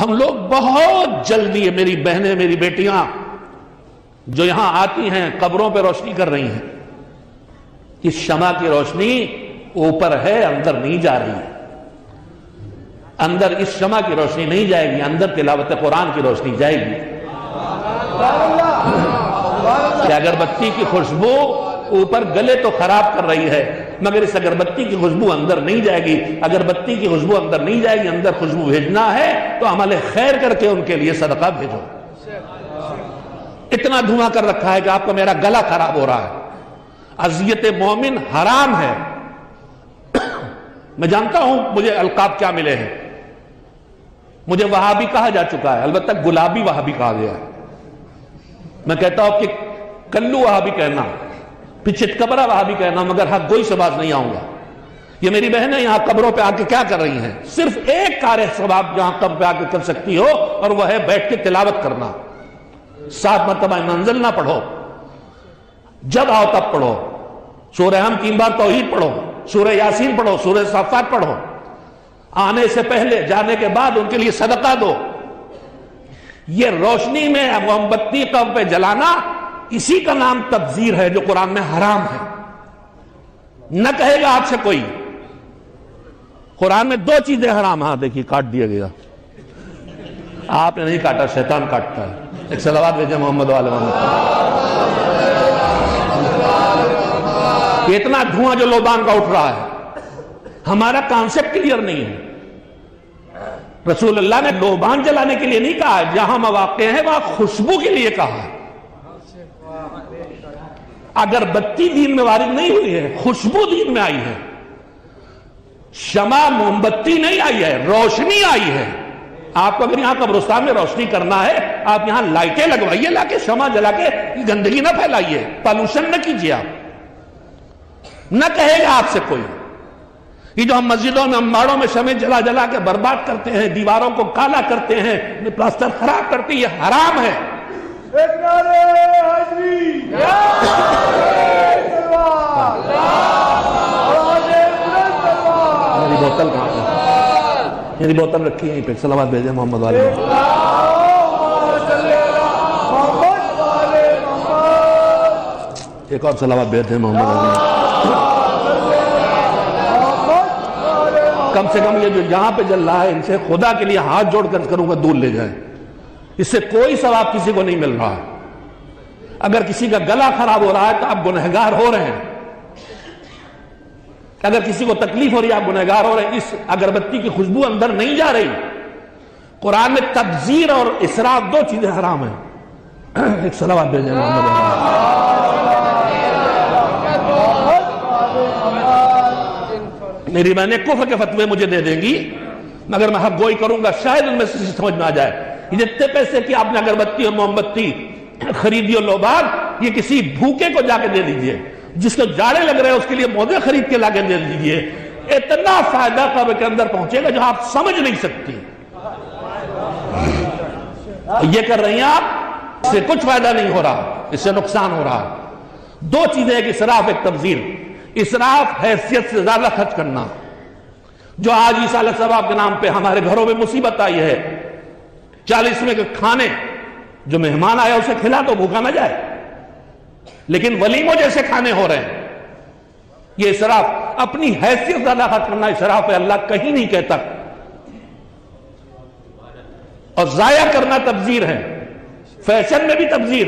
ہم لوگ بہت جلدی، میری بہنیں، میری بیٹیاں جو یہاں آتی ہیں قبروں پہ روشنی کر رہی ہیں، اس شمع کی روشنی اوپر ہے، اندر نہیں جا رہی ہے. اندر اس شمع کی روشنی نہیں جائے گی، اندر تلاوت قرآن کی روشنی جائے گی. کہ اگربتی کی خوشبو اوپر گلے تو خراب کر رہی ہے، مگر اس اگربتی کی خوشبو اندر نہیں جائے گی. اگربتی کی خوشبو اندر نہیں جائے گی، اندر خوشبو بھیجنا ہے تو عمل خیر کر کے ان کے لیے صدقہ بھیجو. اتنا دھواں کر رکھا ہے کہ آپ کا میرا گلا خراب ہو رہا ہے. اذیت مومن حرام ہے. میں جانتا ہوں مجھے القاب کیا ملے ہیں. مجھے وہابی کہا جا چکا ہے، البتہ گلابی وہابی کہا گیا ہے. میں کہتا ہوں کہ کلو وہابی کہنا، پھر چتکبرا وہابی کہنا، مگر حق گوئی سے باز نہیں آؤں گا. یہ میری بہنیں یہاں قبروں پہ آ کے کیا کر رہی ہیں؟ صرف ایک کار ثواب جہاں قبر پہ آ کے کر سکتی ہو، اور وہ ہے بیٹھ کے تلاوت کرنا. 7 مرتبہ منزل نہ پڑھو، جب آؤ تب پڑھو. سورہ ہم 3 بار توحید پڑھو، سورہ یاسین پڑھو، سورہ صافات پڑھو. آنے سے پہلے، جانے کے بعد ان کے لیے صدقہ دو. یہ روشنی میں موم بتی قبر پہ جلانا، اسی کا نام تبذیر ہے جو قرآن میں حرام ہے. نہ کہے گا آپ سے کوئی قرآن میں 2 چیزیں حرام. ہاں دیکھیے کاٹ دیا گیا. آپ نے نہیں کاٹا، شیطان کاٹتا ہے. ایک صلوات بھیجیں محمد والے محمد. اتنا دھواں جو لوبان کا اٹھ رہا ہے، ہمارا کانسیپٹ کلیئر نہیں ہے. رسول اللہ نے لوبان جلانے کے لیے نہیں کہا، جہاں مواقع ہے وہاں خوشبو کے لیے کہا ہے. اگر بتی دین میں وارد نہیں ہوئی ہے، خوشبو دین میں آئی ہے. شمع موم بتی نہیں آئی ہے، روشنی آئی ہے. آپ کو اگر یہاں قبرستان میں روشنی کرنا ہے، آپ یہاں لائٹیں لگوائیے، لا کے شمع جلا کے گندگی نہ پھیلائیے، پالوشن نہ کیجیے. آپ نہ کہے گا آپ سے کوئی. یہ جو ہم مسجدوں میں، امباڑوں میں شمع جلا جلا کے برباد کرتے ہیں، دیواروں کو کالا کرتے ہیں، پلاسٹر خراب کرتے ہیں، یہ حرام ہے. میری بوتل کہاں ہے؟ میری بوتل رکھی ہے یہیں پہ. صلوات بھیجیں محمد والے. ایک اور صلوات بھیجیں محمد والے. کم سے کم یہ جو یہاں پہ جل رہا ہے، ان سے خدا کے لیے ہاتھ جوڑ کر کروں گا دور لے جائیں. اس سے کوئی ثواب کسی کو نہیں مل رہا ہے. اگر کسی کا گلا خراب ہو رہا ہے تو آپ گنہگار ہو رہے ہیں. اگر کسی کو تکلیف ہو رہی ہے، آپ گنہگار ہو رہے ہیں. اس اگربتی کی خوشبو اندر نہیں جا رہی. قرآن میں تبذیر اور اسراف 2 چیزیں حرام ہیں. ایک صلوات بھیجیں محمد. میری بہنیں کفر کے فتوے مجھے دے دیں گی، مگر میں حق گوئی کروں گا، شاید ان میں سے سمجھ میں آ جائے. یہ جتنے پیسے کی آپ نے اگربتی اور موم بتی خریدی اور لوبان، یہ کسی بھوکے کو جا کے دے دیجئے. جس کو جاڑے لگ رہے ہیں اس کے لیے موزے خرید کے لا کے دے دیجئے. اتنا فائدہ قبر کے اندر پہنچے گا جو آپ سمجھ نہیں سکتی. یہ کر رہی ہیں آپ، اس سے کچھ فائدہ نہیں ہو رہا، اس سے نقصان ہو رہا ہے. 2 چیزیں، ایک اسراف، ایک تبذیر. اسراف حیثیت سے زیادہ خرچ کرنا، جو آج ایصال ثواب کے نام پہ ہمارے گھروں میں مصیبت آئی ہے. 40ویں کے کھانے، جو مہمان آیا اسے کھلا تو بھوکا نہ جائے، لیکن ولیموں جیسے کھانے ہو رہے ہیں. یہ اسراف. اپنی حیثیت زیادہ خرچ کرنا اسراف ہے، اللہ کہیں نہیں کہتا. اور ضائع کرنا تبذیر ہے. فیشن میں بھی تبذیر.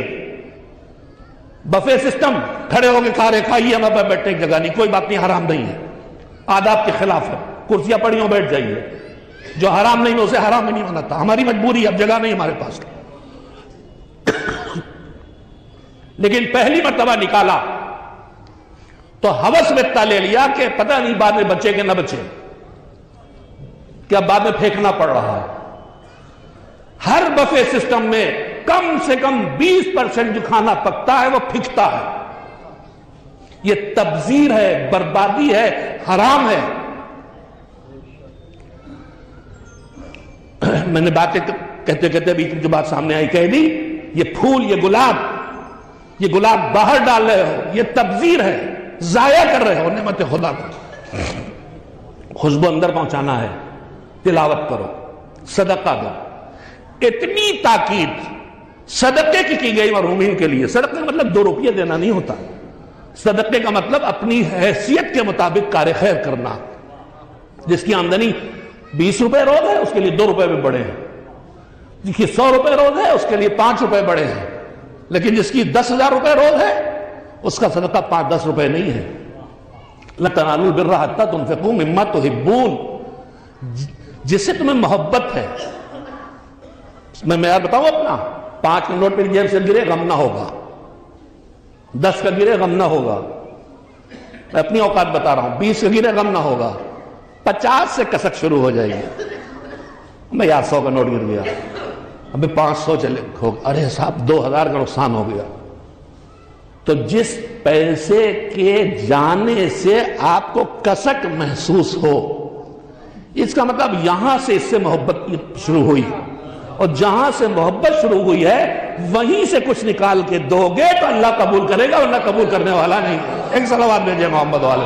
بفے سسٹم، کھڑے ہو کے کھا رہے، کھائیے، ہم پر بیٹھنے کی جگہ نہیں. کوئی بات نہیں، حرام نہیں ہے، آداب کے خلاف ہے. کرسیاں پڑی ہوں بیٹھ جائیے. جو حرام نہیں میں اسے حرام ہی نہیں مناتا. ہماری مجبوری ہے، اب جگہ نہیں ہمارے پاس. لیکن پہلی مرتبہ نکالا تو ہوس میں اتنا لے لیا کہ پتہ نہیں بعد میں بچے کہ نہ بچے، کہ اب بعد میں پھینکنا پڑ رہا ہے. ہر بفے سسٹم میں کم سے کم 20% جو کھانا پکتا ہے وہ پھینکتا ہے. یہ تبذیر ہے، بربادی ہے، حرام ہے. میں نے باتیں کہتے کہتے بیچ میں جو بات سامنے آئی کہہ دی. یہ پھول، یہ گلاب باہر ڈال رہے ہو، یہ تبذیر ہے. ضائع کر رہے ہو نعمت خدا کو. خوشبو اندر پہنچانا ہے. تلاوت کرو، صدقہ دو. اتنی تاکید صدقے کی گئی مرحومین کے لیے. صدقے کا مطلب 2 روپیہ دینا نہیں ہوتا. صدقے کا مطلب اپنی حیثیت کے مطابق کار خیر کرنا. جس کی آمدنی 20 روپے روز ہے اس کے لیے 2 روپے بھی بڑے ہیں, جس کی 100 روپے روز ہے اس کے لیے 5 روپے بڑے ہیں, لیکن جس کی 10,000 روپے روز ہے اس کا صدقہ 5-10 روپے نہیں ہے. لَن تَنَالُوا الْبِرَّ حَتَّىٰ تُنْفِقُوا مِمَّا تُحِبُّونَ, جس سے تمہیں محبت ہے. میں یار بتاؤں اپنا, 5 کا نوٹ میری جیب سے گرے غم نہ ہوگا, 10 کا گرے غم نہ ہوگا. میں اپنی اوقات بتا رہا ہوں, 20 کا گرے غم نہ ہوگا, 50 سے کسک شروع ہو جائے گی. میں یار 100 کا نوٹ گر گیا, ابھی 500 چلے, ارے صاحب 2,000 کا نقصان ہو گیا. تو جس پیسے کے جانے سے آپ کو کسک محسوس ہو, اس کا مطلب یہاں سے اس سے محبت شروع ہوئی, اور جہاں سے محبت شروع ہوئی ہے وہیں سے کچھ نکال کے دو گے تو اللہ قبول کرے گا, ورنہ قبول کرنے والا نہیں. ایک صلوات بھیجئے محمد والے.